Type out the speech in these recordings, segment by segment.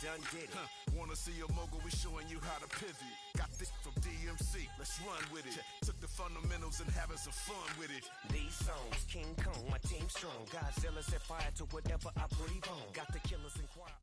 done did it. Wanna see a mogul? We showing you how to pivot. Got this from DMC, let's run with it. Took the fundamentals and having some fun with it. These songs, King Kong, my team strong. Godzilla set fire to whatever I breathe on. Got the killers in quiet.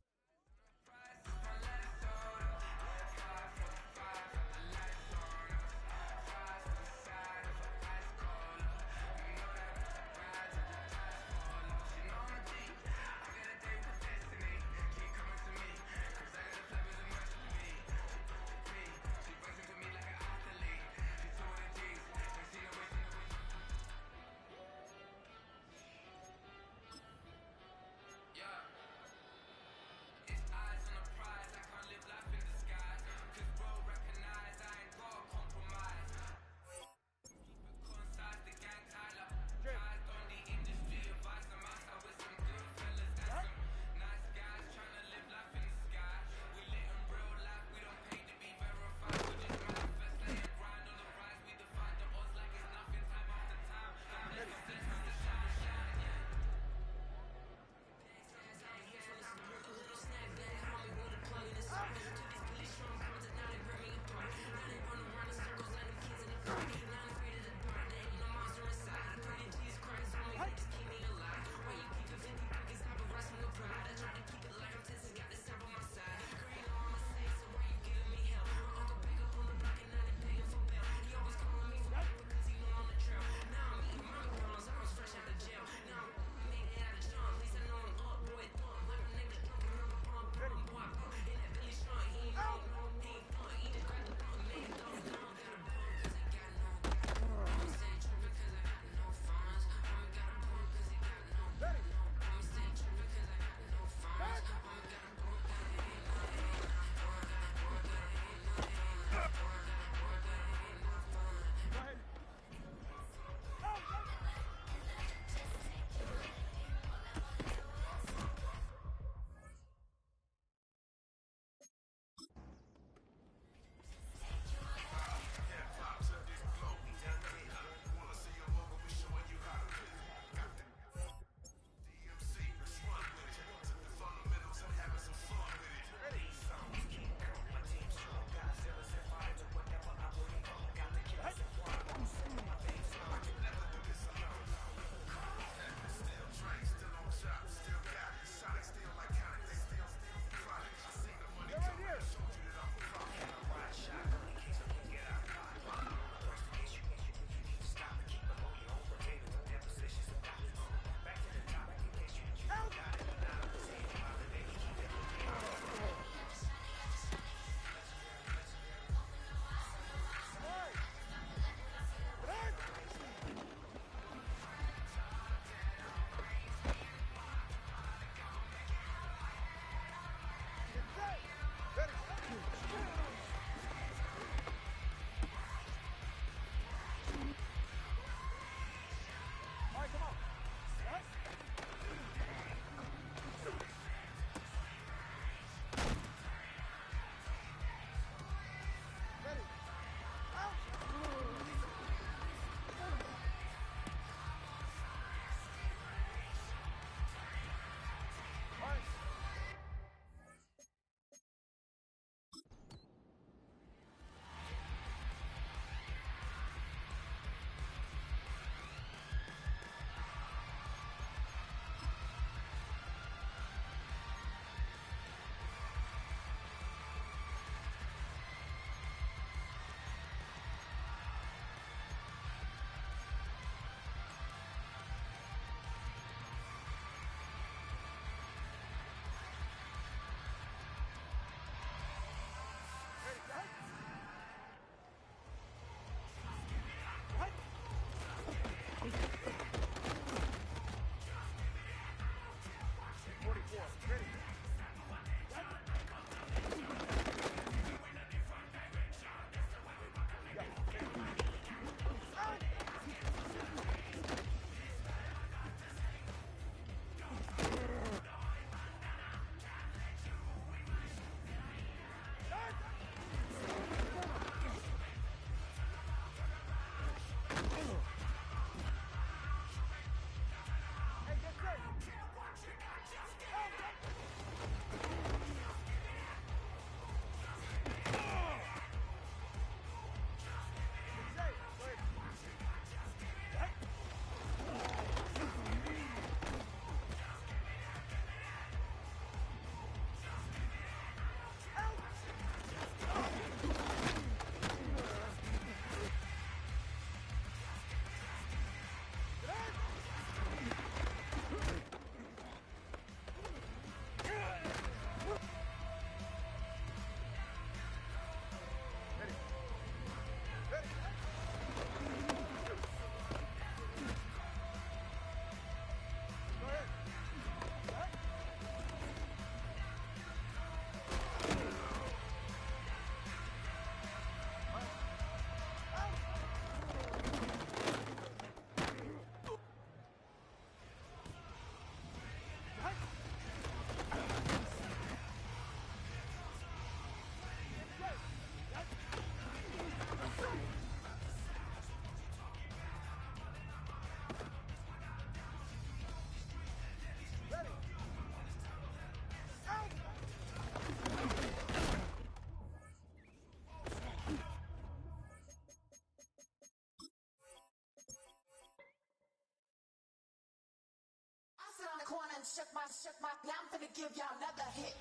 now I'm gonna give y'all another hit.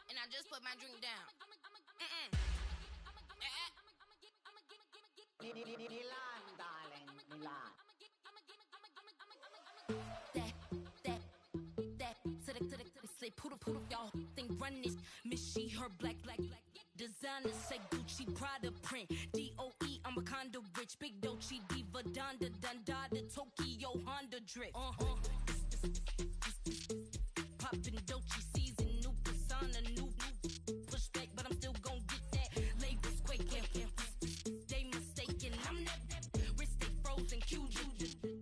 And I just put my drink down. Milan, darling, Milan. That, say poodle, y'all think run this. Miss she, her black, designers say Gucci, Prada print. DOE, I'm a condo rich. Big Dolce, Diva, Donda, Dundada, Tokyo, Honda drip. Poppin' Dolce season, new persona, new pushback, but I'm still gon' get that. Labels quaking, they mistaken. I'm that wrist stay frozen, Q.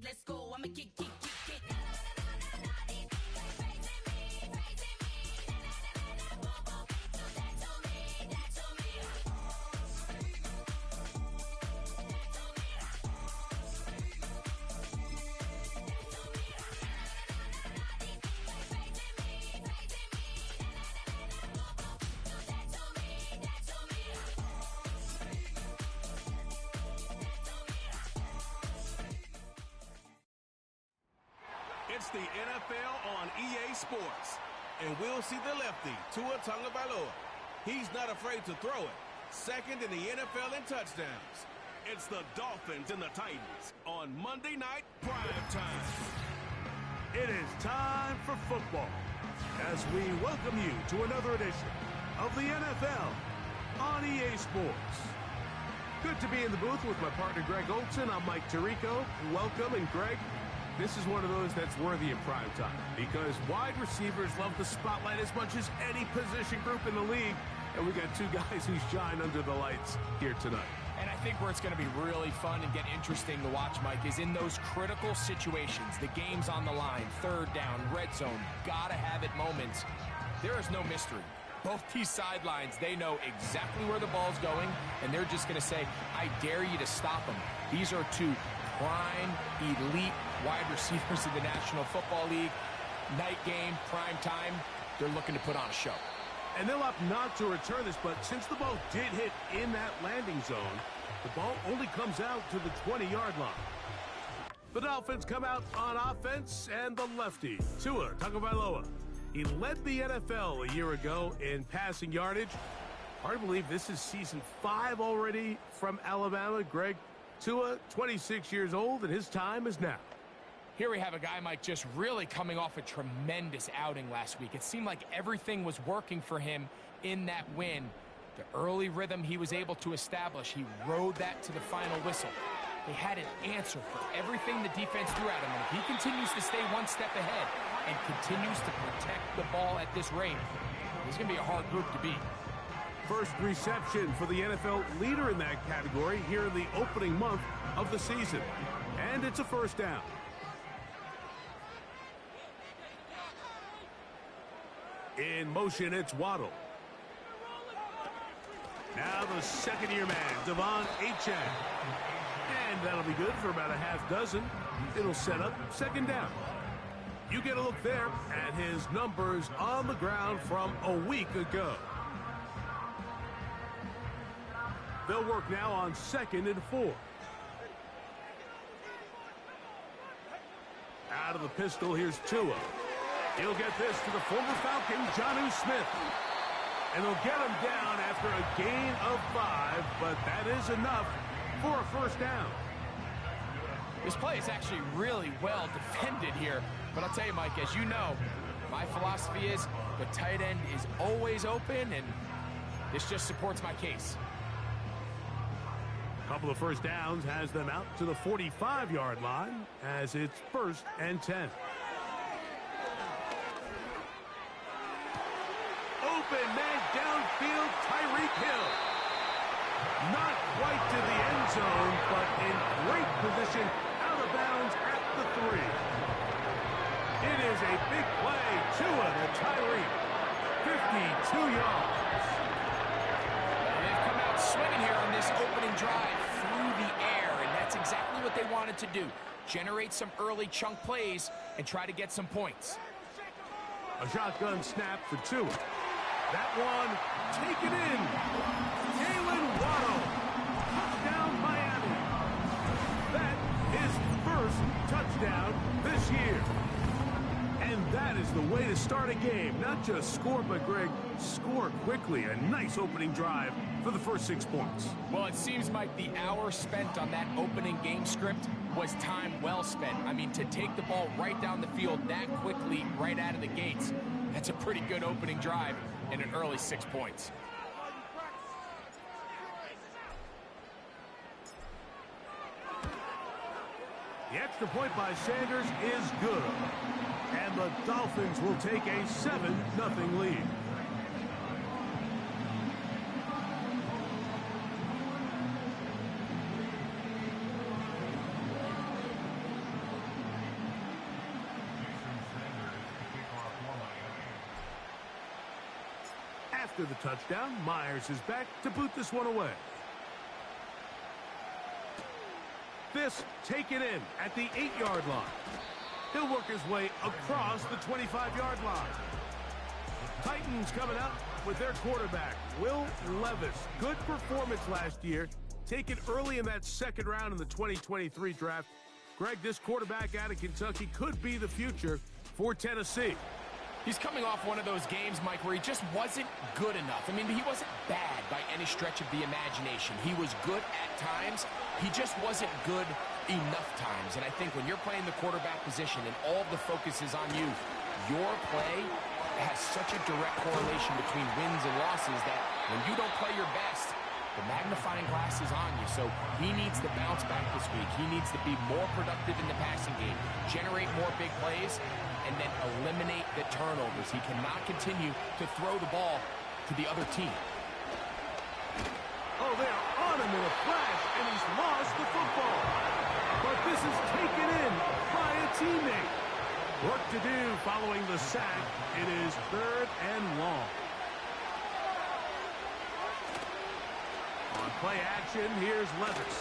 Let's go, I'ma get. It's the NFL on EA Sports. And we'll see the lefty, Tua Tagovailoa. He's not afraid to throw it. Second in the NFL in touchdowns. It's the Dolphins and the Titans on Monday Night Prime Time. It is time for football as we welcome you to another edition of the NFL on EA Sports. Good to be in the booth with my partner Greg Olson. I'm Mike Tirico. Welcome, and Greg, this is one of those that's worthy of prime time because wide receivers love the spotlight as much as any position group in the league. And we got two guys who shine under the lights here tonight. And I think where it's going to be really fun and get interesting to watch, Mike, is in those critical situations. The game's on the line, third down, red zone, gotta have it moments. There is no mystery. Both these sidelines, they know exactly where the ball's going, and they're just going to say, I dare you to stop them. These are two prime, elite wide receivers in the National Football League. Night game, prime time, they're looking to put on a show. And they'll opt not to return this, but since the ball did hit in that landing zone, the ball only comes out to the 20-yard line. The Dolphins come out on offense, and the lefty, Tua Tagovailoa. He led the NFL a year ago in passing yardage. Hard to believe this is season 5 already from Alabama. Greg, Tua, 26 years old, and his time is now. Here we have a guy, Mike, just really coming off a tremendous outing last week. It seemed like everything was working for him in that win. The early rhythm he was able to establish, he rode that to the final whistle. They had an answer for everything the defense threw at him, and if he continues to stay one step ahead and continues to protect the ball at this rate, he's going to be a hard group to beat. First reception for the NFL leader in that category here in the opening month of the season. And it's a first down. In motion, it's Waddle. Now the second-year man, Devon Achane. And that'll be good for about a half dozen. It'll set up second down. You get a look there at his numbers on the ground from a week ago. They'll work now on 2nd and 4. Out of the pistol, here's Tua. He'll get this to the former Falcon, Jonnu Smith. And he'll get him down after a gain of 5, but that is enough for a first down. This play is actually really well defended here. But I'll tell you, Mike, as you know, my philosophy is the tight end is always open, and this just supports my case. A couple of first downs has them out to the 45-yard line as it's 1st and 10. Open man downfield, Tyreek Hill. Not quite to the end zone, but in great position out of bounds at the 3. It is a big play. Tua to Tyreek. 52 yards. They've come out swinging here on this opening drive through the air, and that's exactly what they wanted to do. Generate some early chunk plays and try to get some points. A shotgun snap for Tua. That one taken in. Jalen Waddle. Touchdown Miami. That is first touchdown this year. That's the way to start a game. Not just score, but, Greg, score quickly. A nice opening drive for the first 6 points. Well, it seems like the hour spent on that opening game script was time well spent. I mean, to take the ball right down the field that quickly right out of the gates, that's a pretty good opening drive and an early 6 points. The extra point by Sanders is good. And the Dolphins will take a 7-0 lead. After the touchdown, Myers is back to boot this one away. This taken in at the 8-yard line. He'll work his way across the 25-yard line. Titans coming out with their quarterback, Will Levis. Good performance last year. Taken early in that second round in the 2023 draft. Greg, this quarterback out of Kentucky could be the future for Tennessee. He's coming off one of those games, Mike, where he just wasn't good enough. I mean, he wasn't bad by any stretch of the imagination. He was good at times. He just wasn't good enough times. And I think when you're playing the quarterback position and all the focus is on you, your play has such a direct correlation between wins and losses that when you don't play your best, the magnifying glass is on you. So he needs to bounce back this week. He needs to be more productive in the passing game, generate more big plays, and then eliminate the turnovers. He cannot continue to throw the ball to the other team. Oh, they're on him in a flash, and he's lost the football. But this is taken in by a teammate. Work to do following the sack. It is 3rd and long. On play action, here's Levis.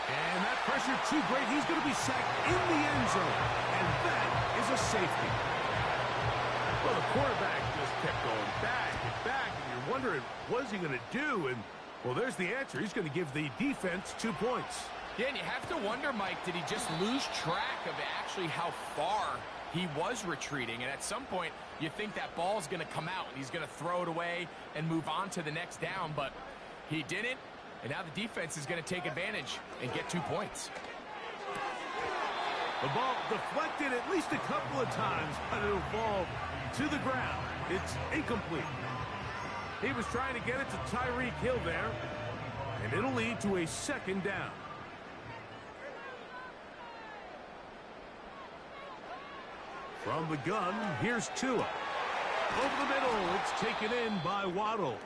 And that pressure too great. He's going to be sacked in the end zone. And that is a safety. Well, the quarterback just kept going back and back. And you're wondering, what's he going to do? And, well, there's the answer. He's going to give the defense 2 points. Yeah, and you have to wonder, Mike, did he just lose track of actually how far he was retreating? And at some point, you think that ball's going to come out and he's going to throw it away and move on to the next down. But he didn't. And now the defense is going to take advantage and get 2 points. The ball deflected at least a couple of times, but it'll fall to the ground. It's incomplete. He was trying to get it to Tyreek Hill there, and it'll lead to a 2nd down. From the gun, here's Tua. Over the middle, it's taken in by Waddle.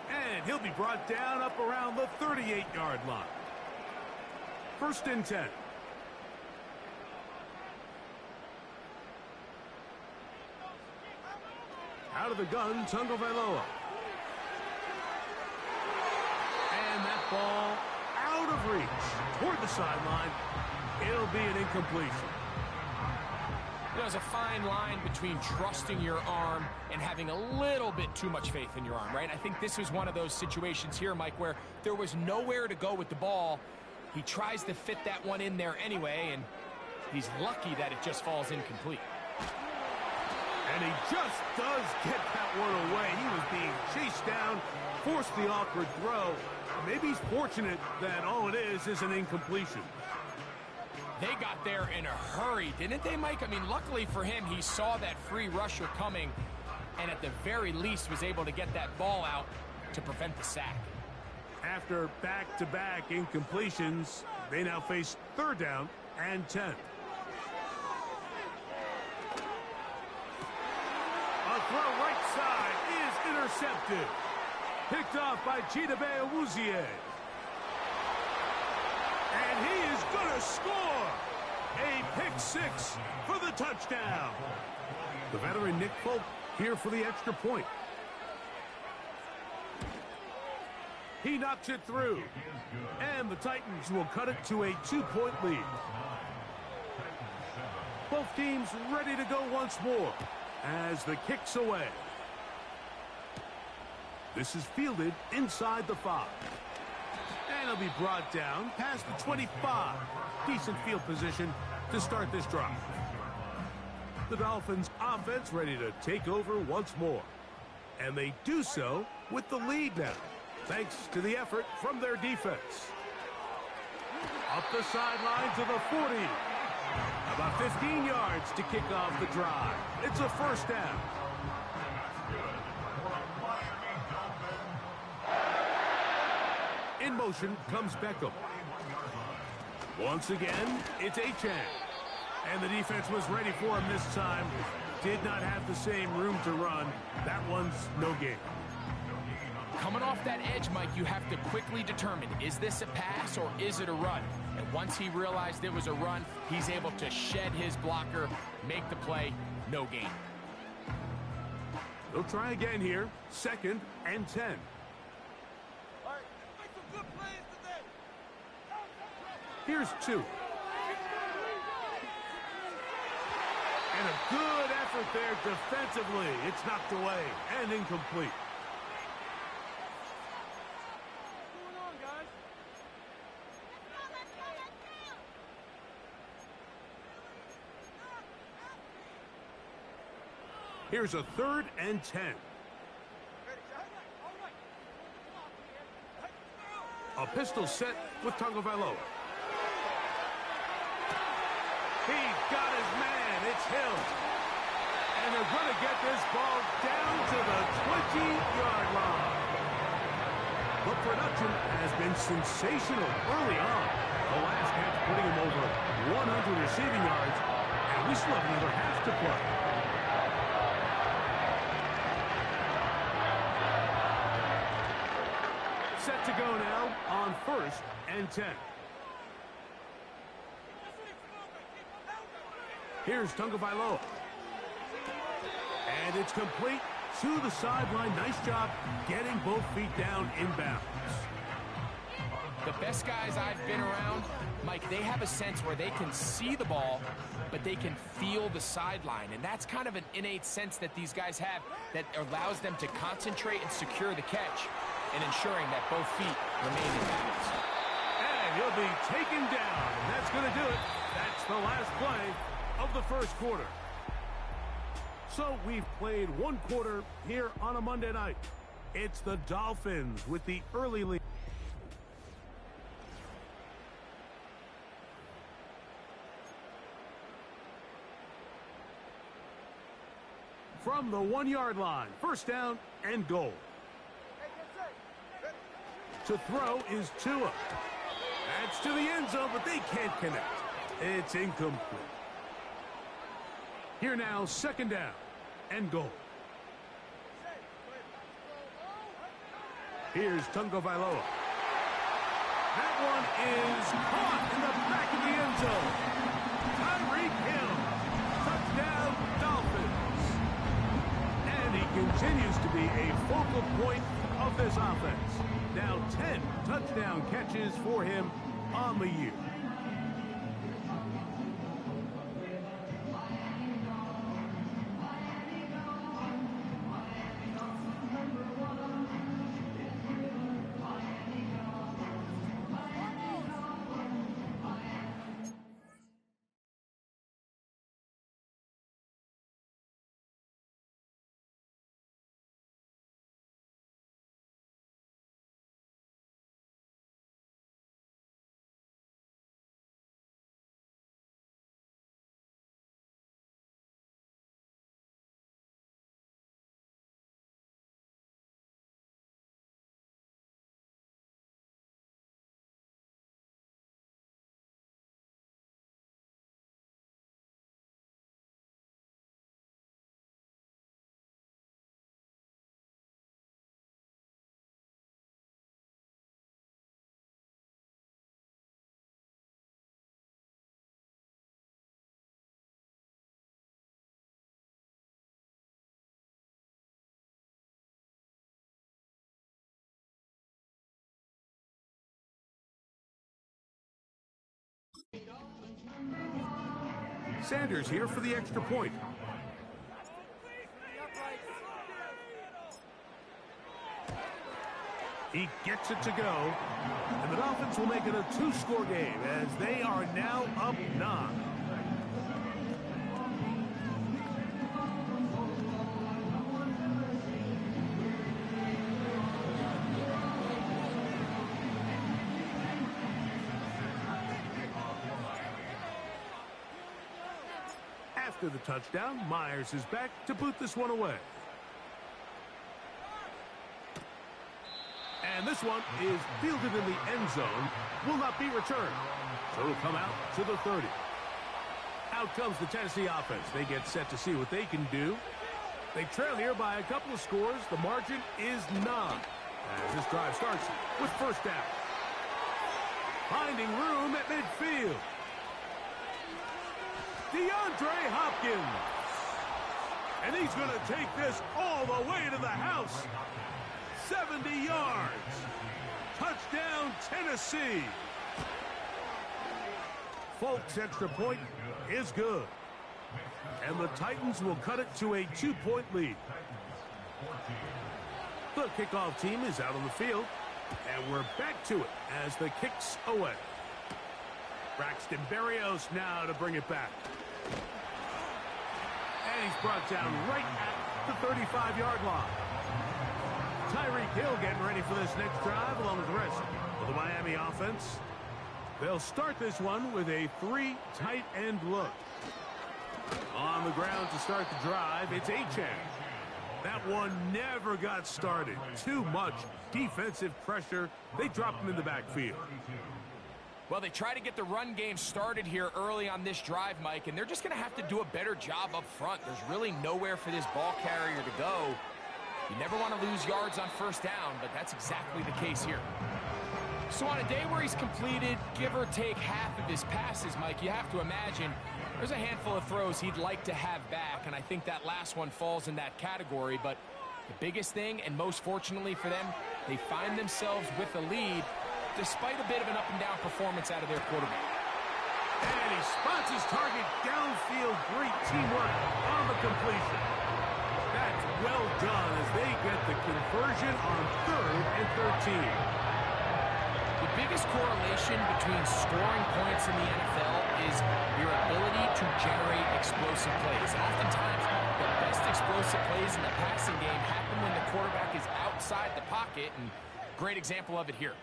And he'll be brought down up around the 38-yard line. 1st and 10. Out of the gun, Tagovailoa. And that ball out of reach toward the sideline. It'll be an incompletion. There's a fine line between trusting your arm and having a little bit too much faith in your arm, right? I think this was one of those situations here, Mike, where there was nowhere to go with the ball. He tries to fit that one in there anyway, and he's lucky that it just falls incomplete. And he just does get that one away. He was being chased down, forced the awkward throw. Maybe he's fortunate that all it is an incompletion. They got there in a hurry, didn't they, Mike? I mean, luckily for him, he saw that free rusher coming and at the very least was able to get that ball out to prevent the sack. After back-to-back incompletions, they now face 3rd down and 10. A throw right side is intercepted. Picked off by Chidobe Awuzie. And he is going to score a pick 6 for the touchdown. The veteran Nick Folk here for the extra point. He knocks it through. And the Titans will cut it to a 2-point lead. Both teams ready to go once more as the kick's away. This is fielded inside the 5. And he'll be brought down past the 25. Decent field position to start this drive. The Dolphins offense ready to take over once more. And they do so with the lead now, thanks to the effort from their defense. Up the sideline to the 40. About 15 yards to kick off the drive. It's a first down. In motion comes Beckham. Once again, it's Achane. And the defense was ready for him this time. Did not have the same room to run. That one's no gain. Coming off that edge, Mike, you have to quickly determine, is this a pass or is it a run? And once he realized it was a run, he's able to shed his blocker, make the play, no gain. They'll try again here. 2nd and 10. Here's 2. And a good effort there defensively. It's knocked away and incomplete. Here's a 3rd and 10. A pistol set with Tagovailoa. He's got his man. It's Hill. And they're going to get this ball down to the 20-yard line. The production has been sensational early on. The last catch putting him over 100 receiving yards. And we still have another half to play. Set to go now on 1st and 10. Here's Tagovailoa. And it's complete to the sideline. Nice job getting both feet down inbounds. The best guys I've been around, Mike, they have a sense where they can see the ball, but they can feel the sideline. And that's kind of an innate sense that these guys have that allows them to concentrate and secure the catch and ensuring that both feet remain in bounds. And he'll be taken down. And that's going to do it. That's the last play of the first quarter. So we've played one quarter here on a Monday night. It's the Dolphins with the early lead. From the 1-yard line, first down and goal. To throw is Tua. That's to the end zone, but they can't connect. It's incomplete. Here now, 2nd down and goal. Here's Tagovailoa. That one is caught in the back of the end zone. Tyreek Hill. Touchdown, Dolphins. And he continues to be a focal point of this offense. Now 10 touchdown catches for him on the year. Sanders here for the extra point. He gets it to go. And the Dolphins will make it a 2-score game as they are now up 9. After the touchdown, Myers is back to boot this one away. And this one is fielded in the end zone, will not be returned. So it'll come out to the 30. Out comes the Tennessee offense. They get set to see what they can do. They trail here by a couple of scores. The margin is 9. As this drive starts with first down. Finding room at midfield. DeAndre Hopkins. And he's going to take this all the way to the house. 70 yards. Touchdown, Tennessee. Folks' extra point is good. And the Titans will cut it to a 2-point lead. The kickoff team is out on the field. And we're back to it as the kick's away. Braxton Berrios now to bring it back. And he's brought down right at the 35-yard line. Tyreek Hill getting ready for this next drive along with the rest of the Miami offense. They'll start this one with a 3 tight end look. On the ground to start the drive, it's Achane. That one never got started. Too much defensive pressure. They dropped him in the backfield. Well, they try to get the run game started here early on this drive, Mike, and they're just going to have to do a better job up front. There's really nowhere for this ball carrier to go. You never want to lose yards on first down, but that's exactly the case here. So on a day where he's completed, give or take half of his passes, Mike, you have to imagine there's a handful of throws he'd like to have back, and I think that last one falls in that category. But the biggest thing, and most fortunately for them, they find themselves with a lead despite a bit of an up-and-down performance out of their quarterback. And he spots his target downfield. Great teamwork on the completion. That's well done as they get the conversion on 3rd and 13. The biggest correlation between scoring points in the NFL is your ability to generate explosive plays. And oftentimes, the best explosive plays in the passing game happen when the quarterback is outside the pocket, and great example of it here.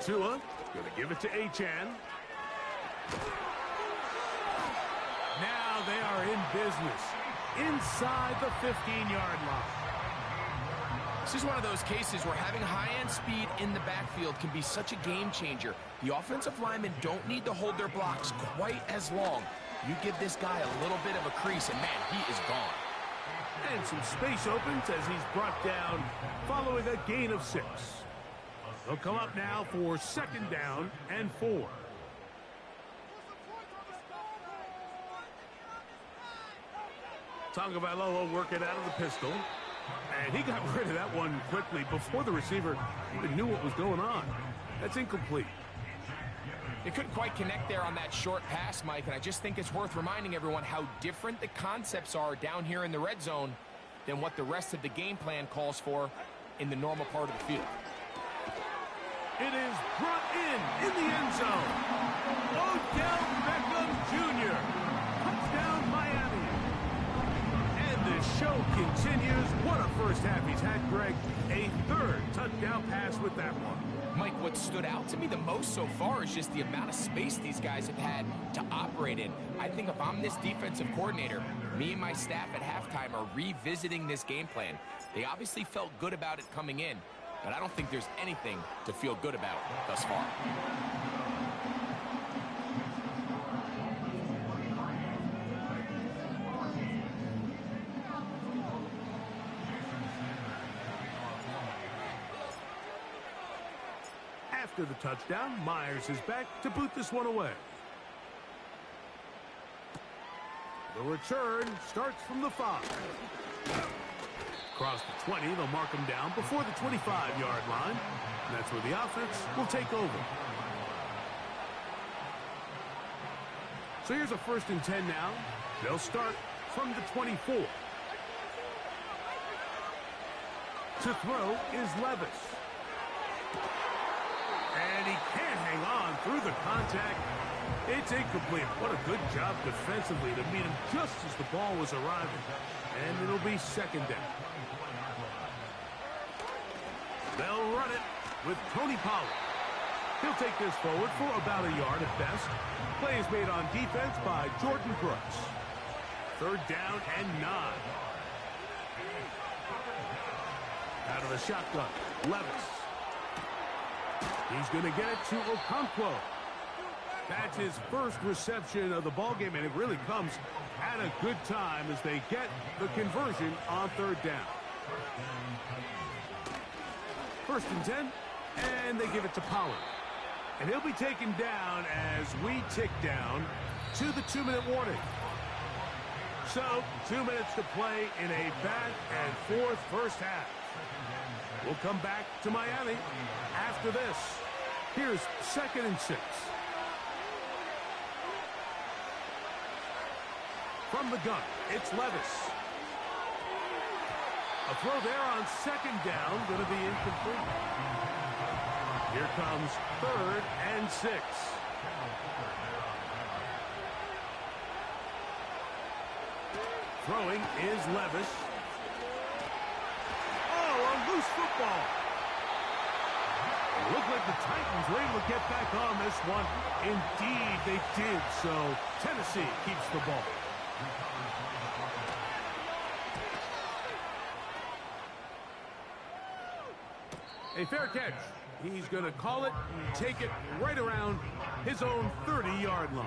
Tua going to give it to Achane. Now they are in business inside the 15-yard line. This is one of those cases where having high-end speed in the backfield can be such a game changer. The offensive linemen don't need to hold their blocks quite as long. You give this guy a little bit of a crease, and man, he is gone. And some space opens as he's brought down following a gain of 6. They'll come up now for 2nd down and 4. Tagovailoa working out of the pistol. And he got rid of that one quickly before the receiver even knew what was going on. That's incomplete. They couldn't quite connect there on that short pass, Mike, and I just think it's worth reminding everyone how different the concepts are down here in the red zone than what the rest of the game plan calls for in the normal part of the field. It is brought in the end zone. Odell Beckham Jr. Touchdown, Miami. And the show continues. What a first half he's had, Greg. A 3rd touchdown pass with that one. Mike, what stood out to me the most so far is just the amount of space these guys have had to operate in. I think if I'm this defensive coordinator, me and my staff at halftime are revisiting this game plan. They obviously felt good about it coming in, but I don't think there's anything to feel good about thus far. After the touchdown, Myers is back to boot this one away. The return starts from the 5. Across the 20, they'll mark him down before the 25-yard line. And that's where the offense will take over. So here's a 1st and 10 now. They'll start from the 24. To throw is Levis. And he can't hang on through the contact. It's incomplete. What a good job defensively to meet him just as the ball was arriving. And it'll be 2nd down. They'll run it with Tony Pollard. He'll take this forward for about a yard at best. Play is made on defense by Jordan Brooks. 3rd down and 9. Out of the shotgun, Levis. He's going to get it to Okonkwo. That's his first reception of the ballgame, and it really comes at a good time as they get the conversion on 3rd down. 1st and 10, and they give it to Pollard. And he'll be taken down as we tick down to the 2-minute warning. So, 2 minutes to play in a back-and-forth first half. We'll come back to Miami after this. Here's 2nd and 6. From the gun, it's Levis. A throw there on 2nd down, going to be incomplete. Here comes 3rd and 6. Throwing is Levis. Oh, a loose football. It looked like the Titans were able to get back on this one. Indeed, they did. So Tennessee keeps the ball. A fair catch. He's going to call it, take it right around his own 30-yard line.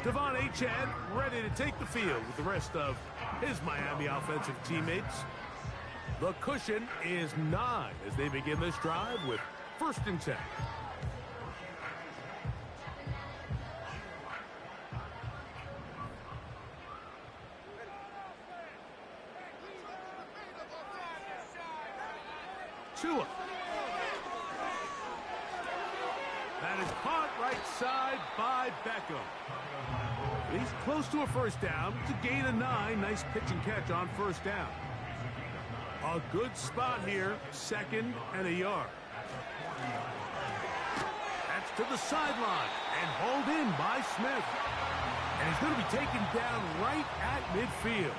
Devon Achane ready to take the field with the rest of his Miami offensive teammates. The cushion is 9 as they begin this drive with 1st and 10. Tua. That is caught right side by Beckham. He's close to a 1st down. It's a gain of 9. Nice pitch and catch on 1st down. A good spot here. 2nd and a yard. That's to the sideline and hauled in by Smith. And he's going to be taken down right at midfield.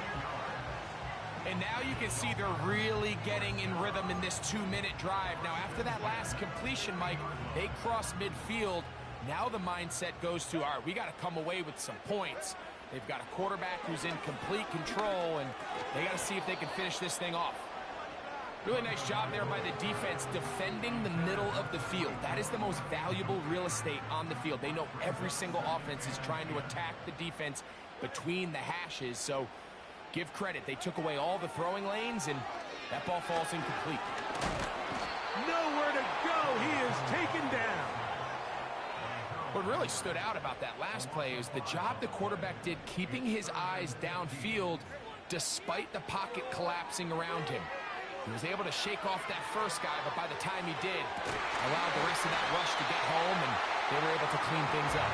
And now you can see they're really getting in rhythm in this 2-minute drive. Now, after that last completion, Mike, they cross midfield. Now the mindset goes to, all right, we got to come away with some points. They've got a quarterback who's in complete control, and they got to see if they can finish this thing off. Really nice job there by the defense defending the middle of the field. That is the most valuable real estate on the field. They know every single offense is trying to attack the defense between the hashes, so give credit. They took away all the throwing lanes, and that ball falls incomplete. Nowhere to go. He is taken down. What really stood out about that last play is the job the quarterback did keeping his eyes downfield despite the pocket collapsing around him. He was able to shake off that first guy, but by the time he did, allowed the rest of that rush to get home, and they were able to clean things up.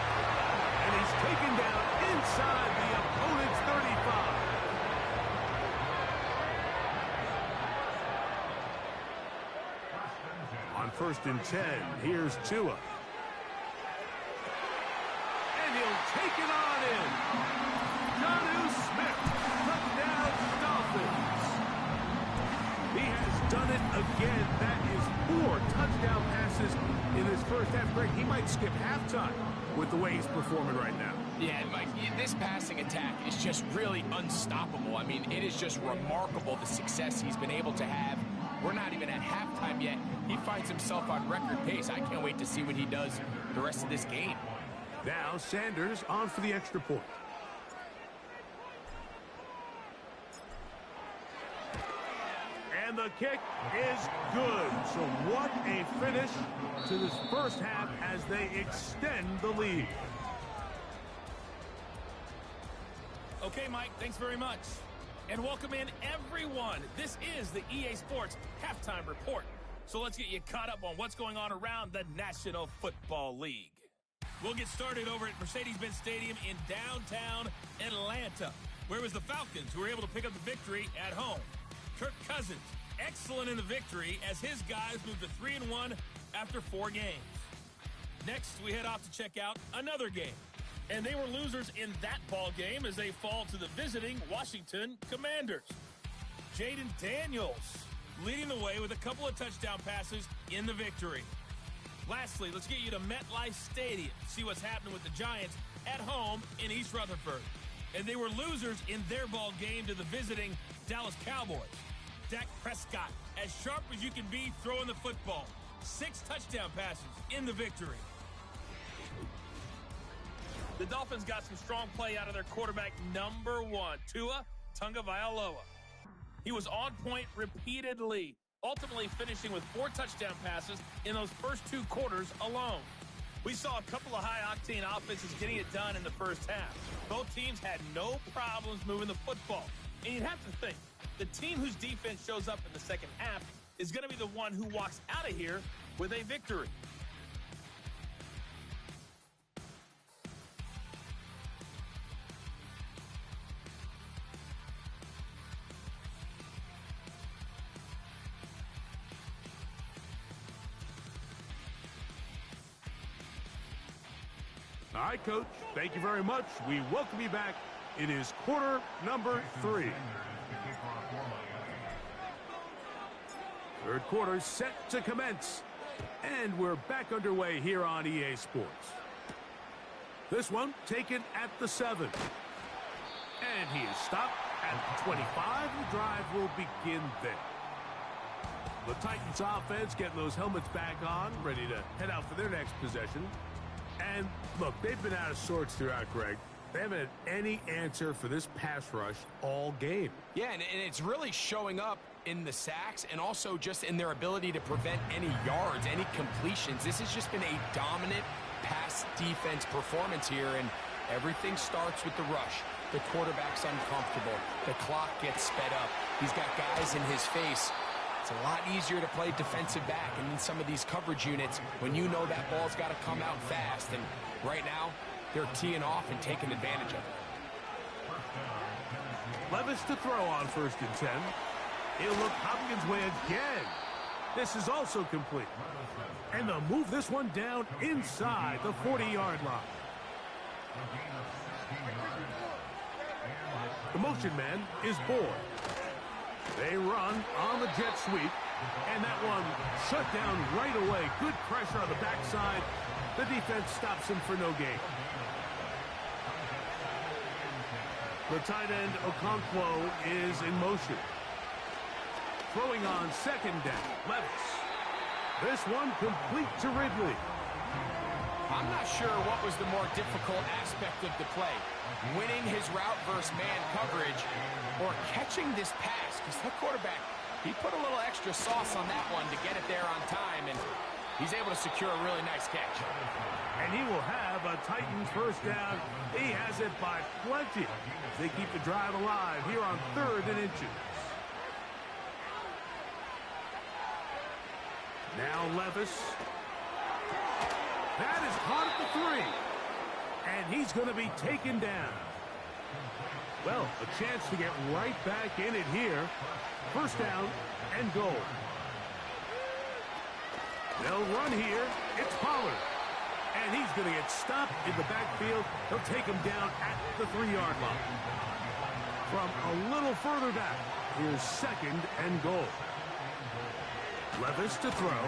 And he's taken down inside the opponent's 35. On 1st and 10, here's Tua. And he'll take it on in. Jonnu Smith, touchdown Dolphins. He has done it again. That is 4 touchdown passes in his first half. Greg, he might skip halftime with the way he's performing right now. Yeah, Mike, this passing attack is just really unstoppable. I mean, it is just remarkable the success he's been able to have. We're not even at halftime yet. He finds himself on record pace. I can't wait to see what he does the rest of this game. Now Sanders on for the extra point. And the kick is good. So what a finish to this first half as they extend the lead. Okay, Mike, thanks very much. And welcome in, everyone. This is the EA Sports Halftime Report. So let's get you caught up on what's going on around the National Football League. We'll get started over at Mercedes-Benz Stadium in downtown Atlanta, where it was the Falcons who were able to pick up the victory at home. Kirk Cousins, excellent in the victory as his guys moved to 3-1 after 4 games. Next, we head off to check out another game. And they were losers in that ball game as they fall to the visiting Washington Commanders. Jaden Daniels leading the way with a couple of touchdown passes in the victory. Lastly, let's get you to MetLife Stadium. See what's happening with the Giants at home in East Rutherford. And they were losers in their ball game to the visiting Dallas Cowboys. Dak Prescott, as sharp as you can be throwing the football. 6 touchdown passes in the victory. The Dolphins got some strong play out of their quarterback, number 1, Tua Tagovailoa. He was on point repeatedly, ultimately finishing with 4 touchdown passes in those first 2 quarters alone. We saw a couple of high-octane offenses getting it done in the first half. Both teams had no problems moving the football. And you'd have to think, the team whose defense shows up in the second half is going to be the one who walks out of here with a victory. All right, Coach, thank you very much. We welcome you back. It is quarter number 3. Third quarter set to commence. And we're back underway here on EA Sports. This one taken at the 7. And he is stopped at the 25. The drive will begin there. The Titans offense getting those helmets back on, ready to head out for their next possession. And look, they've been out of sorts throughout, Greg. They haven't had any answer for this pass rush all game. Yeah, and it's really showing up in the sacks and also just in their ability to prevent any yards, any completions. This has just been a dominant pass defense performance here, and everything starts with the rush. The quarterback's uncomfortable. The clock gets sped up. He's got guys in his face. It's a lot easier to play defensive back and in some of these coverage units when you know that ball's got to come out fast. And right now, they're teeing off and taking advantage of it. Levis to throw on 1st and 10. He'll look Hopkins' way again. This is also complete. And they'll move this one down inside the 40-yard line. The motion man is Boyd. They run on the jet sweep, and that one shut down right away. Good pressure on the backside. The defense stops him for no gain. The tight end, Okonkwo, is in motion. Throwing on 2nd down, Levis. This one complete to Ridley. I'm not sure what was the more difficult aspect of the play. Winning his route versus man coverage or catching this pass. Because the quarterback, he put a little extra sauce on that one to get it there on time. And he's able to secure a really nice catch. And he will have a Titans 1st down. He has it by plenty. They keep the drive alive here on 3rd and inches. Now Levis. That is caught at the 3. And he's going to be taken down. Well, a chance to get right back in it here. 1st down and goal. They'll run here. It's Pollard. And he's going to get stopped in the backfield. He'll take him down at the 3-yard line. From a little further back, here's 2nd and goal. Levis to throw.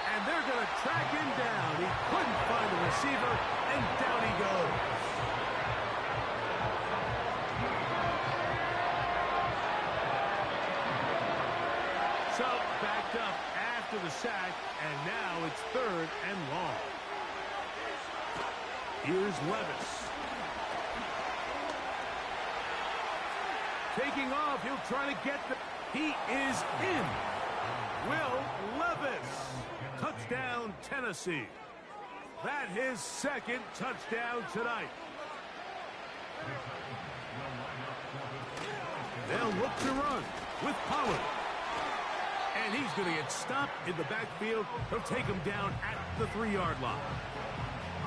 And they're going to track him down. He couldn't find the receiver, and down he goes. So, backed up after the sack, and now it's 3rd and long. Here's Levis. Taking off, he'll try to get the... He is in. Will Levis. Touchdown, Tennessee. That his 2nd touchdown tonight. They'll look to run with Pollard. And he's going to get stopped in the backfield. He'll take him down at the 3-yard line.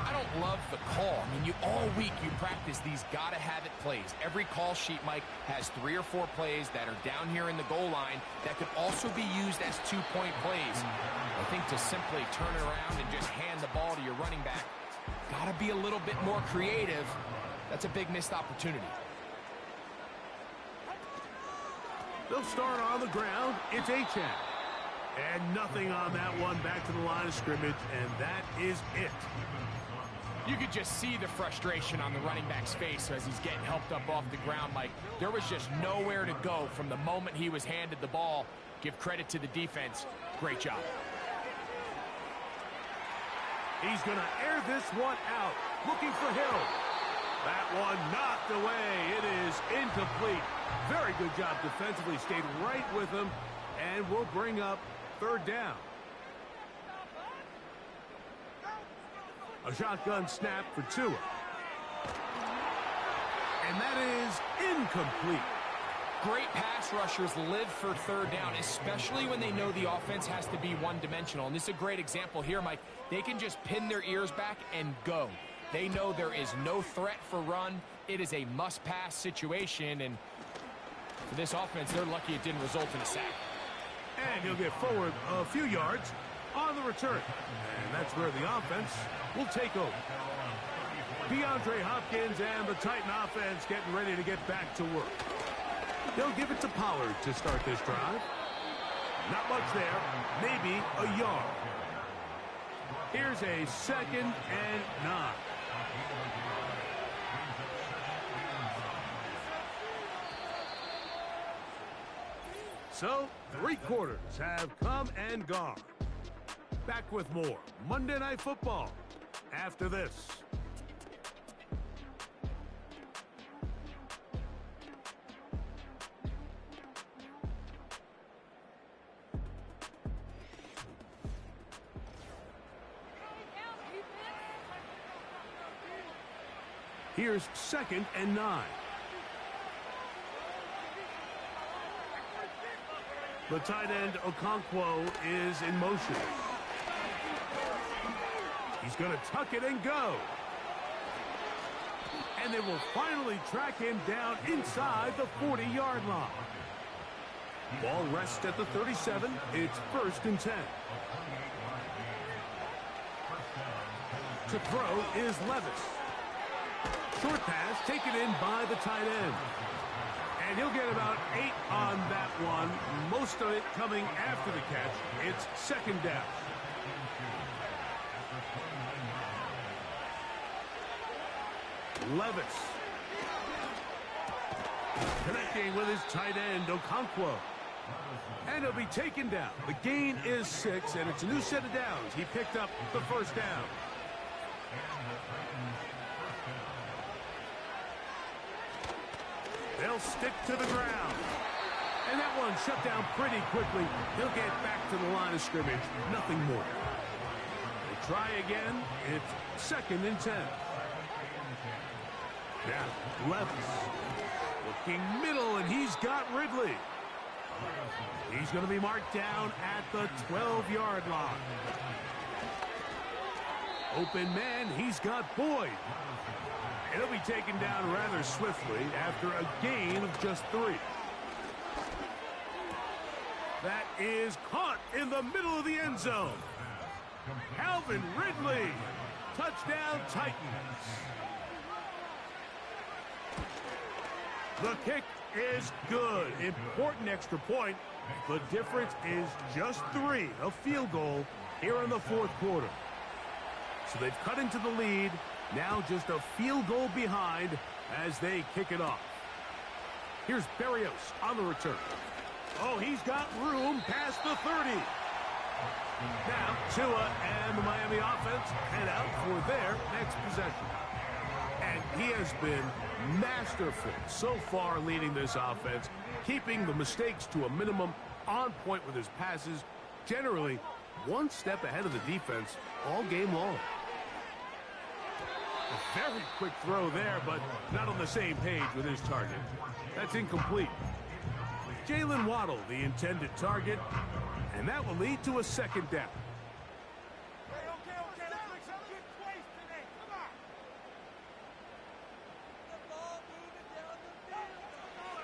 I don't love the call. I mean, all week you practice these gotta-have-it plays. Every call sheet, Mike, has 3 or 4 plays that are down here in the goal line that could also be used as 2-point plays. I think to simply turn it around and just hand the ball to your running back, gotta be a little bit more creative. That's a big missed opportunity. They'll start on the ground. It's Achane. And nothing on that one. Back to the line of scrimmage, and that is it. You could just see the frustration on the running back's face as he's getting helped up off the ground. Like, there was just nowhere to go from the moment he was handed the ball. Give credit to the defense. Great job. He's going to air this one out. Looking for Hill. That one knocked away. It is incomplete. Very good job defensively. Stayed right with him. And we'll bring up third down. A shotgun snap for Tua. And that is incomplete. Great pass rushers live for third down, especially when they know the offense has to be one-dimensional. And this is a great example here, Mike. They can just pin their ears back and go. They know there is no threat for run. It is a must-pass situation. And for this offense, they're lucky it didn't result in a sack. And he'll get forward a few yards on the return. And that's where the offense will take over. DeAndre Hopkins and the Titan offense getting ready to get back to work. They'll give it to Pollard to start this drive. Not much there. Maybe a yard. Here's a 2nd and 9. So, 3 quarters have come and gone. Back with more Monday Night Football after this. Here's 2nd and 9. The tight end, Okonkwo, is in motion. He's going to tuck it and go. And they will finally track him down inside the 40-yard line. Ball rests at the 37. It's 1st and 10. To throw is Levis. Short pass taken in by the tight end. And he'll get about 8 on that one. Most of it coming after the catch. It's 2nd down. Levis. Connecting with his tight end, Okonkwo. And he'll be taken down. The gain is 6, and it's a new set of downs. He picked up the 1st down. They'll stick to the ground. And that one shut down pretty quickly. He'll get back to the line of scrimmage. Nothing more. They try again. It's 2nd and 10. Now, Levis. Looking middle, and he's got Ridley. He's going to be marked down at the 12-yard line. Open man, he's got Boyd. It'll be taken down rather swiftly after a gain of just 3. That is caught in the middle of the end zone. Calvin Ridley. Touchdown, Titans. The kick is good. Important extra point. The difference is just 3. A field goal here in the 4th quarter. So they've cut into the lead. Now just a field goal behind as they kick it off. Here's Berrios on the return. Oh, he's got room past the 30. Now Tua and the Miami offense head out for their next possession. And he has been masterful so far leading this offense, keeping the mistakes to a minimum, on point with his passes, generally one step ahead of the defense all game long. A very quick throw there, but not on the same page with his target. That's incomplete. Jalen Waddle, the intended target, and that will lead to a 2nd down.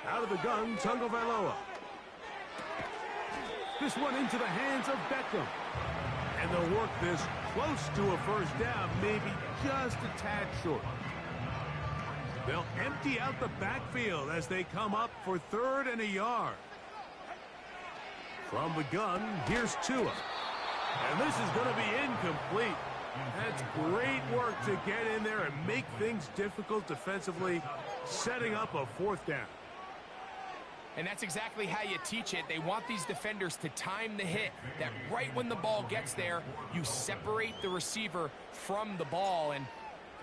Out of the gun, Tagovailoa. This one into the hands of Beckham. And they'll work this close to a 1st down, maybe just a tad short. They'll empty out the backfield as they come up for 3rd and a yard. From the gun, here's Tua. And this is going to be incomplete. That's great work to get in there and make things difficult defensively, setting up a fourth down. And that's exactly how you teach it. They want these defenders to time the hit, that right when the ball gets there, you separate the receiver from the ball, and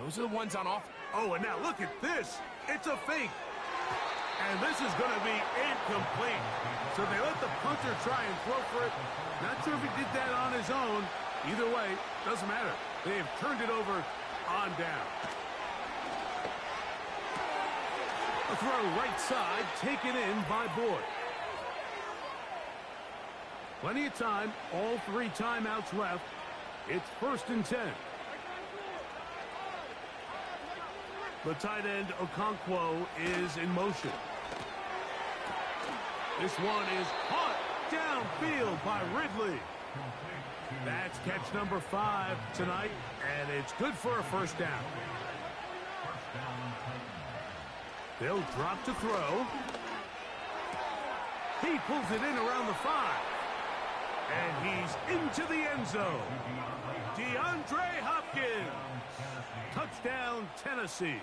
those are the ones on off. Oh, and now look at this. It's a fake. And this is going to be incomplete. So they let the punter try and throw for it. Not sure if he did that on his own. Either way, doesn't matter. They have turned it over on down. A throw right side, taken in by Boyd. Plenty of time, all 3 timeouts left. It's 1st and 10. The tight end, Okonkwo, is in motion. This one is caught downfield by Ridley. That's catch number 5 tonight, and it's good for a first down. They'll drop to throw. He pulls it in around the 5. And he's into the end zone. DeAndre Hopkins. Touchdown, Tennessee.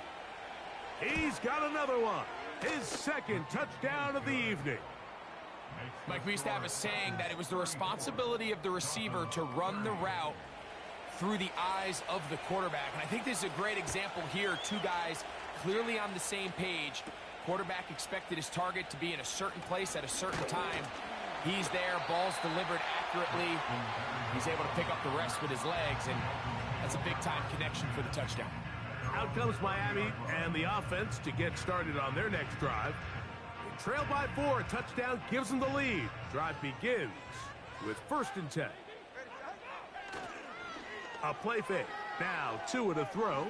He's got another one. His 2nd touchdown of the evening. Mike, we used to have a saying that it was the responsibility of the receiver to run the route through the eyes of the quarterback. And I think this is a great example here. 2 guys clearly on the same page. Quarterback expected his target to be in a certain place at a certain time. He's there, ball's delivered accurately. He's able to pick up the rest with his legs, and that's a big-time connection for the touchdown. Out comes Miami and the offense to get started on their next drive. They trail by 4, a touchdown gives them the lead. Drive begins with 1st and 10. A play fake. Now Tua to throw.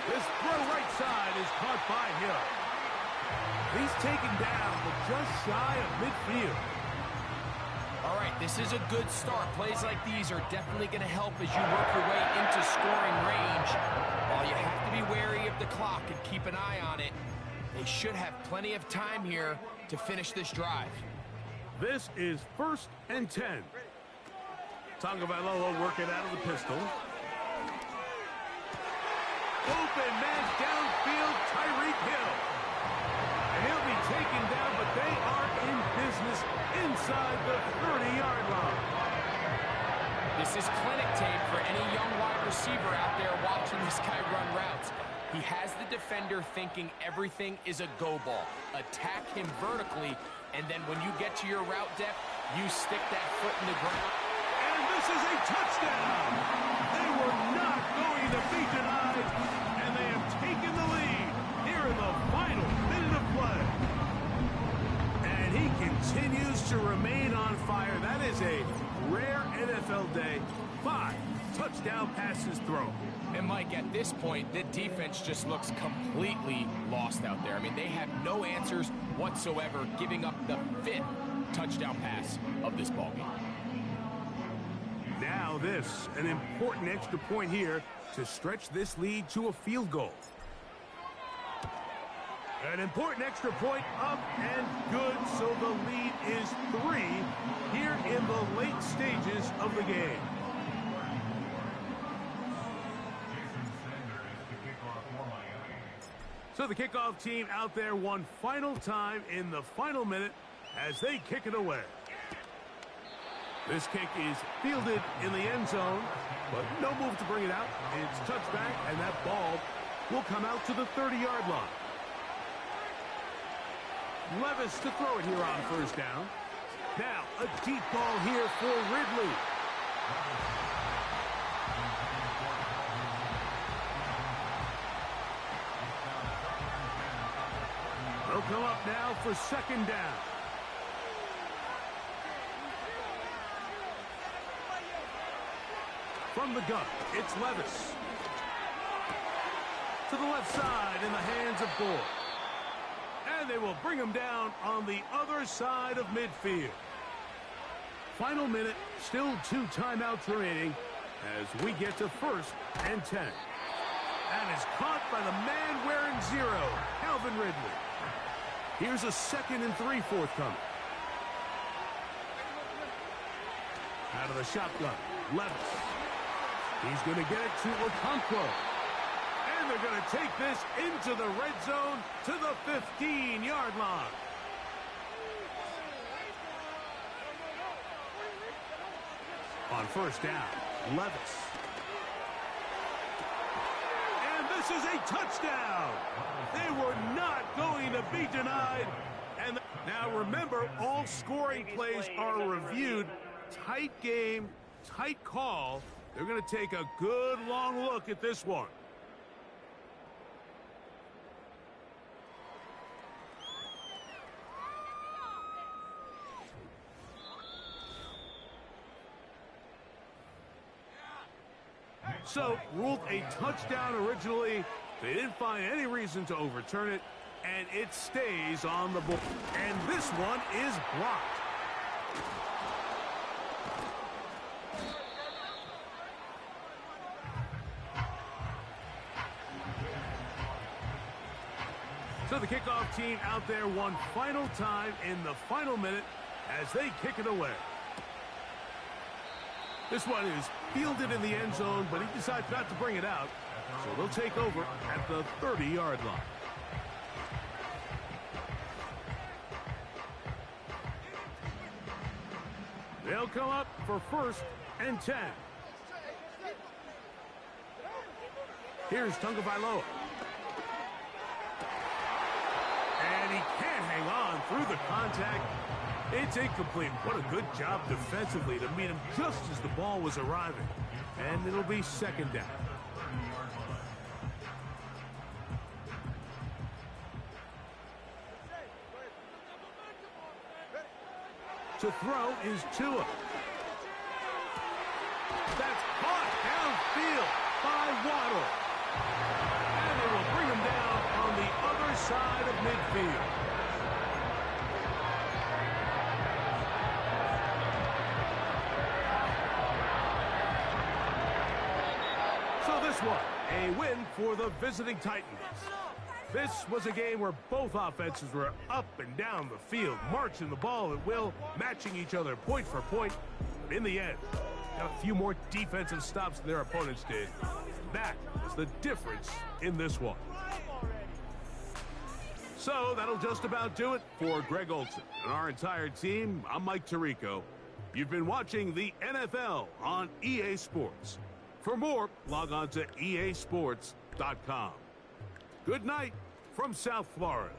This throw right side is caught by Hill. He's taken down, but just shy of midfield. All right, this is a good start. Plays like these are definitely going to help as you work your way into scoring range. While you have to be wary of the clock and keep an eye on it, they should have plenty of time here to finish this drive. This is 1st and 10. Tagovailoa working out of the pistol. Open man downfield, Tyreek Hill. And he'll be taken down, but they are in business inside the 30-yard line. This is clinic tape for any young wide receiver out there watching this guy run routes. He has the defender thinking everything is a go ball. Attack him vertically, and then when you get to your route depth, you stick that foot in the ground. And this is a touchdown! They were not going to be denied, and they have taken the lead here in the final minute of play. And he continues to remain on fire. That is a rare NFL day. 5 touchdown passes thrown. And Mike, at this point, the defense just looks completely lost out there. I mean, they have no answers whatsoever, giving up the 5th touchdown pass of this ballgame. Now this, an important extra point here to stretch this lead to a field goal. An important extra point up and good, so the lead is 3 here in the late stages of the game. So the kickoff team out there one final time in the final minute as they kick it away. This kick is fielded in the end zone, but no move to bring it out. It's touchback, and that ball will come out to the 30-yard line. Levis to throw it here on 1st down. Now, a deep ball here for Ridley. They'll come up now for 2nd down. From the gun, it's Levis. To the left side in the hands of Gore. And they will bring him down on the other side of midfield. Final minute, still 2 timeouts remaining as we get to 1st and 10. And is caught by the man wearing 0, Calvin Ridley. Here's a 2nd and 3 forthcoming. Out of the shotgun, Levis. He's going to get it to Okonkwo. And they're going to take this into the red zone to the 15-yard line. On first down, Levis. And this is a touchdown. They were not going to be denied. And now remember, all scoring plays are reviewed. Tight game, tight call. They're going to take a good long look at this one. So, ruled a touchdown originally. They didn't find any reason to overturn it, and it stays on the board. And this one is blocked. So the kickoff team out there one final time in the final minute as they kick it away. This one is fielded in the end zone, but he decides not to bring it out. So they'll take over at the 30-yard line. They'll come up for 1st and 10. Here's Tagovailoa. And he can't hang on through the contact. It's incomplete. What a good job defensively to meet him just as the ball was arriving. And it'll be 2nd down. To throw is Tua. That's caught downfield by Waddle. And they will bring him down on the other side of midfield. So this one, a win for the visiting Titans. This was a game where both offenses were up and down the field, marching the ball at will, matching each other point for point. But in the end, got a few more defensive stops than their opponents did. That is the difference in this one. So that'll just about do it for Greg Olson and our entire team. I'm Mike Tirico. You've been watching the NFL on EA Sports. For more, log on to easports.com. Good night from South Florida.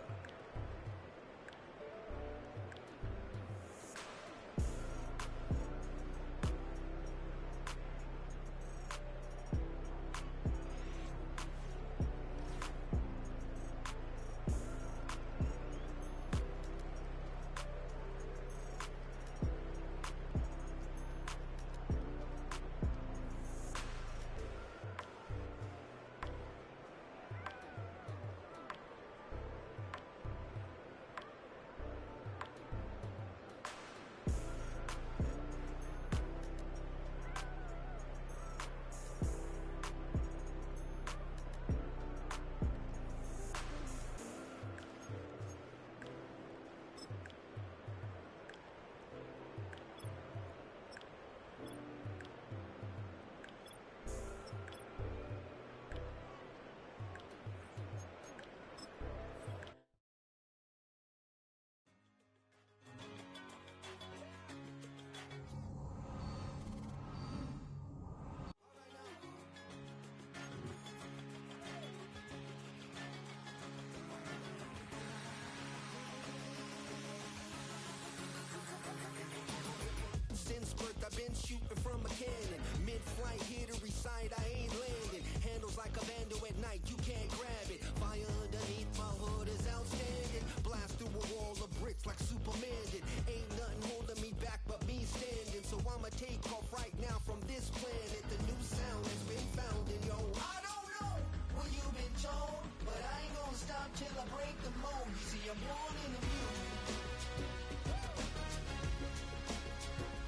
Spurt, I've been shooting from a cannon. Mid-flight, here to recite, I ain't landing. Handles like a vandal at night, you can't grab it. Fire underneath my hood is outstanding. Blast through a wall of bricks like Superman did. Ain't nothing holding me back but me standing. So I'ma take off right now from this planet. The new sound has been found in yo. I don't know where you've been told, but I ain't gonna stop till I break the mold. You see, I'm born in the music.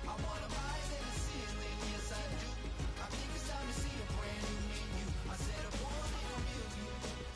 I wanna rise in the ceiling, yes I do. I think it's time to see a brand new menu. I said I'm born in the music.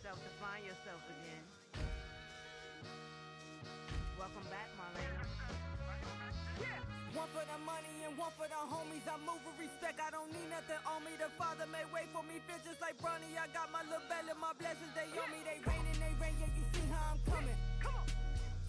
yourself to find yourself again. Welcome back, Marlena. One for the money and one for the homies. I move with respect, I don't need nothing on me. The Father may wait for me, feel just like Bronny. I got my little belly, my blessings, they on me. They rain, yeah, you see how I'm coming. Come on.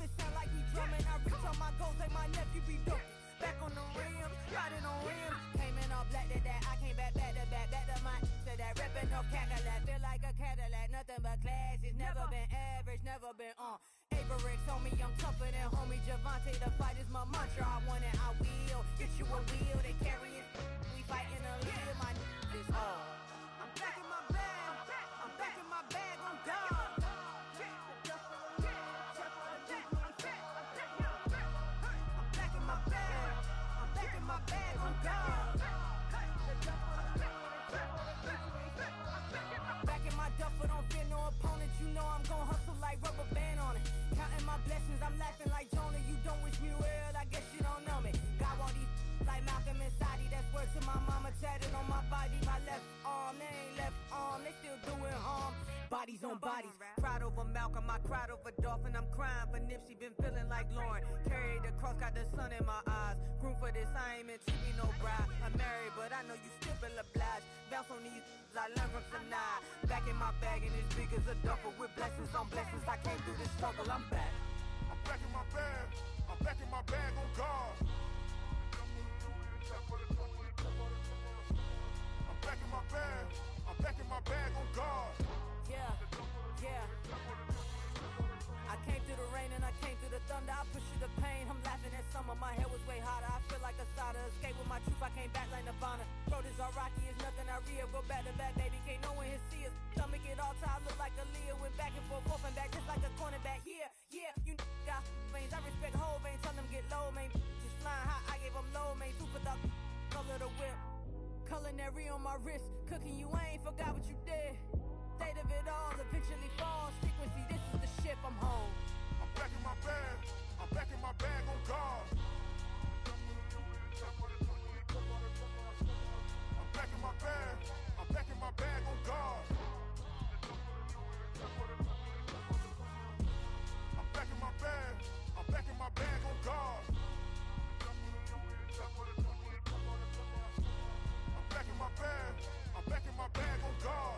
It sound like we drumming. I reach on my goals, like my nephew be dope. Back on the rims, riding on rims. Came in all black to that, I came back to back to my to that ripping off Cadillac. Feel like a Cadillac, nothing but class. It's never been average, never been on. Averix on me, I'm tougher than homie Javante. The fight is my mantra, I want it, I will. Get you a wheel, they carry it. We fighting a little, my is all. I'm back in my bag, I'm back in my bag, on God. My bag on God. Back in my duffel, don't fear no opponent. You know I'm gon' hustle like rubber band on it. Counting my blessings, I'm laughing like Jonah. You don't wish me well, I guess you don't know me. Got all these like Malcolm and Sadie. That's word to my mama, tatted on my body. My left arm, they ain't left arm, they still doing harm. Bodies on bodies, cried over Malcolm, I cried over Dolphin. I'm crying for Nipsey, been feeling like Lauren. Carried the cross, got the sun in my eyes. Room for this, I ain't meant to be no bride. I'm married, but I know you still feel obliged. Bounce on these, I learned from Sanaa. Back in my bag, and it's big as a duffel. With blessings on blessings, I came through this struggle, I'm back. I'm back in my bag, I'm back in my bag on God. I'm back in my bag, I'm back in my bag on God. Yeah. I came through the rain and I came through the thunder. I push through the pain, I'm laughing at summer. My hair was way hotter, I feel like a soda. Escape with my truth, I came back like Nirvana. Road is all rocky, it's nothing I real. Go back to back, baby, can't no one here see us. Stomach it all time, look like a Leah. Went back and forth and back, just like a cornerback. Yeah, you got veins, I respect whole veins. Tell them get low, man. Just flying high, I gave them low, man. Two for the color the whip. Culinary on my wrist, cooking you, I ain't forgot what you did. State of it all, eventually falls. Frequency, this is the ship, I'm home. I'm back in my bag, I'm back in my bag on God. I'm back in my bag, I'm back in my bag on God. I'm back in my bag, I'm back in my bag on God. I'm back in my bag, I'm back in my bag on God.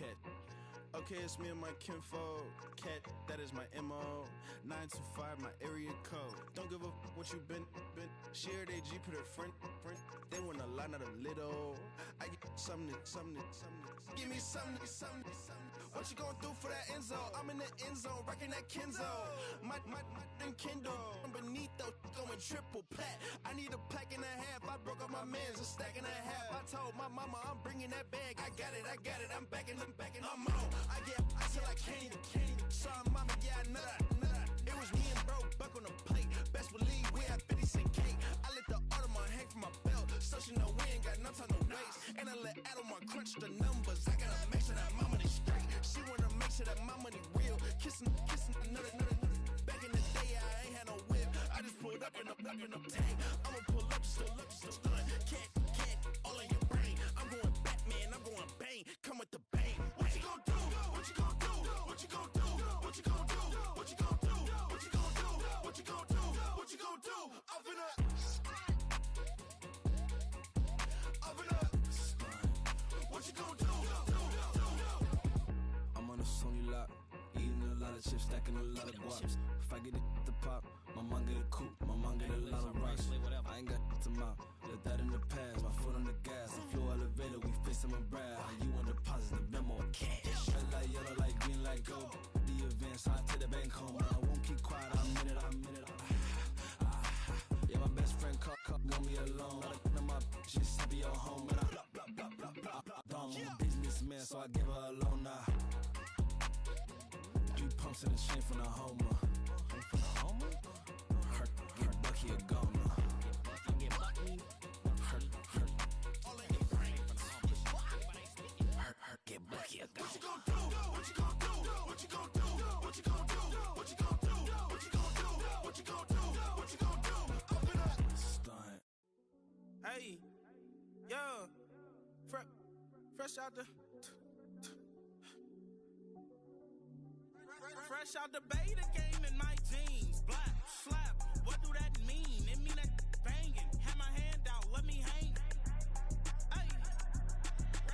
cat. Okay, it's me and my kinfolk. Cat, that is my MO. 925, my area code. Don't give a what you been. Shared AG, put her friend. They want a lot, not a little. I get something. Give me something. What you gonna do for that Enzo? I'm in the end zone, rocking that Kenzo. My Kindle. I'm beneath though, going triple plat. I need a pack and a half. I broke up my man's a stack and a half. I told my mama I'm bringing that bag. I got it. I'm backing. I'm on. I get ice till I candy. Sorry, mama, yeah, I know that. It was me and bro, buck on the plate. Best believe we had 50 cent cake. I let the Audemars hang from my belt, so she know we ain't got no time to waste. And I let Audemars crunch the numbers. I gotta make sure that my money straight. She wanna make sure that my money real. Kissing another. Back in the day, I ain't had no whip. I just pulled up in the tank. I'ma pull up just to stun. Can't, all in your brain. I'm going Batman, I'm going bang. Come with the bang. What you gon' do? What you gon' do? What you gon' do? What you gon' do? What you gon' do? What you gon' do? What you gon' do? What you gon' do? Up in up. What you gon' do? I'm on a Sony lot, eating a lot of chips, stacking a lot of guaps. If I get it to pop, my mom get a coupe, my mom get a lot of rocks. I ain't got to mouth, let that in the past. My foot on the gas, I flew elevator, we face my brad. How you want deposit the memo of cash? Red light, yellow light, green light, go. The event, so I take the bank home. I won't keep quiet, I'm in it. Yeah, my best friend caught want me alone. Now my bitch be your home, and I'm a businessman, so I give her a loan now. 3 pumps in the chain from the Homer. Her Bucky a goner. Her get Bucky a goner. What you gon' do? What you gon' do? What you gon' do? What you gon' do? What you gon' do? What you gon' do? What you gon' do? What you gon' do? Up in up. Stunt. Hey, yo, fresh out the. Fresh out the beta game in my jeans. Black, slap, what do that mean? It mean that banging. Have my hand out, let me hang. Hey,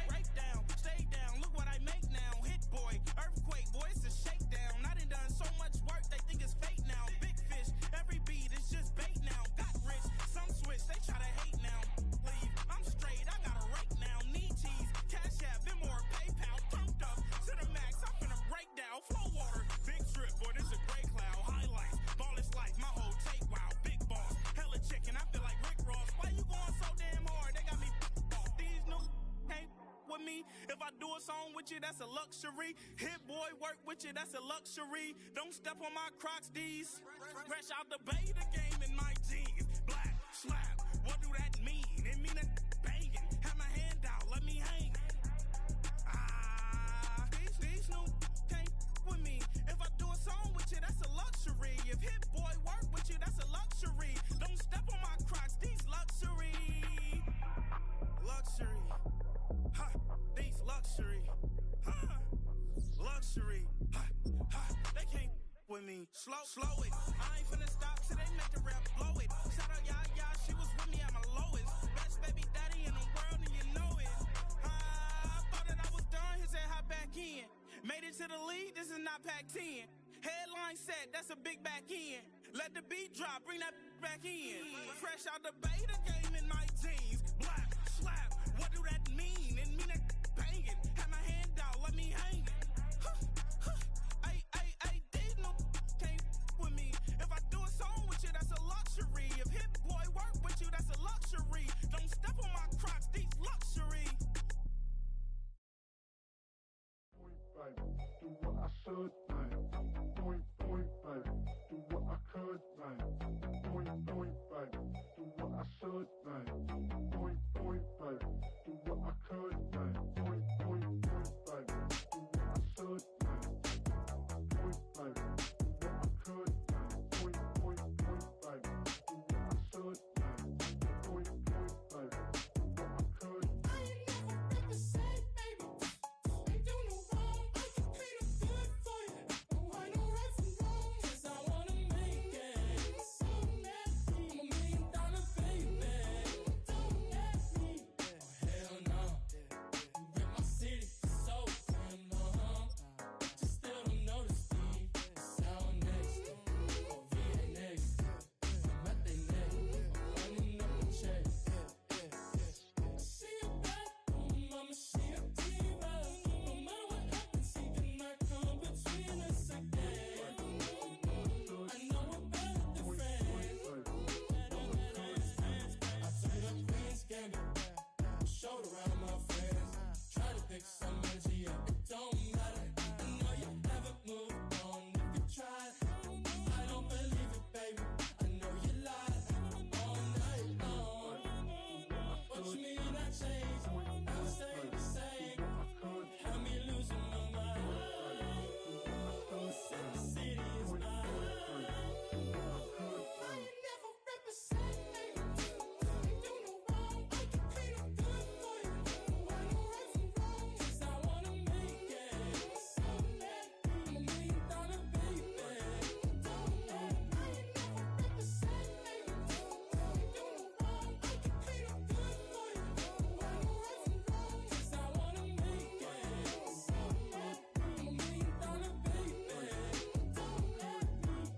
break down, stay down. Look what I make now. Hit boy, earthquake, boy, it's a shakedown. I done so much work, they think it's fake now. Big fish, every beat is just bait now. Got rich, some switch, they try to hate now. Leave, I'm straight, I got a rake now. Need cheese, cash app, Venmo or PayPal. Pumped up to the max, I'm finna break down. Flow water, big trip, boy, this a gray cloud. Highlights, ball is life, my whole take wild. Big boss, hella chicken, I feel like Rick Ross. Why you going so damn hard? They got me off. These new can't with me. If I do a song with you, that's a luxury. Hit boy, work with you, that's a luxury. Don't step on my Crocs, these. Fresh out the beta game in my jeans. Black, slap, what do that mean? It mean that banging. Have my hand out, let me hang. These new can't with me. If I do a song with you, that's a luxury. If Hit Boy work with you, that's a luxury. Don't step on my Crocs, these luxury. Luxury. Ha, these luxury. Ha, luxury. Ha, they can't with me. Slow it. I ain't finna stop till they make the rap blow it. Shout out y'all, she was with me at my lowest. Best baby daddy in the world and you know it. I thought that I was done, he said hop back in. Made it to the lead, this is not Pac-10. Headline set, that's a big back end. Let the beat drop, bring that back in. Fresh out the beta game in my jeans. Black, slap, what do that mean? It mean that banging. Have my hand out, let me hang it. Ay, these no can't with me. If I do a song with you, that's a luxury. If Hit Boy work with you, that's a luxury. Don't step on my Crocs, these luxury. Do what I should, point, baby.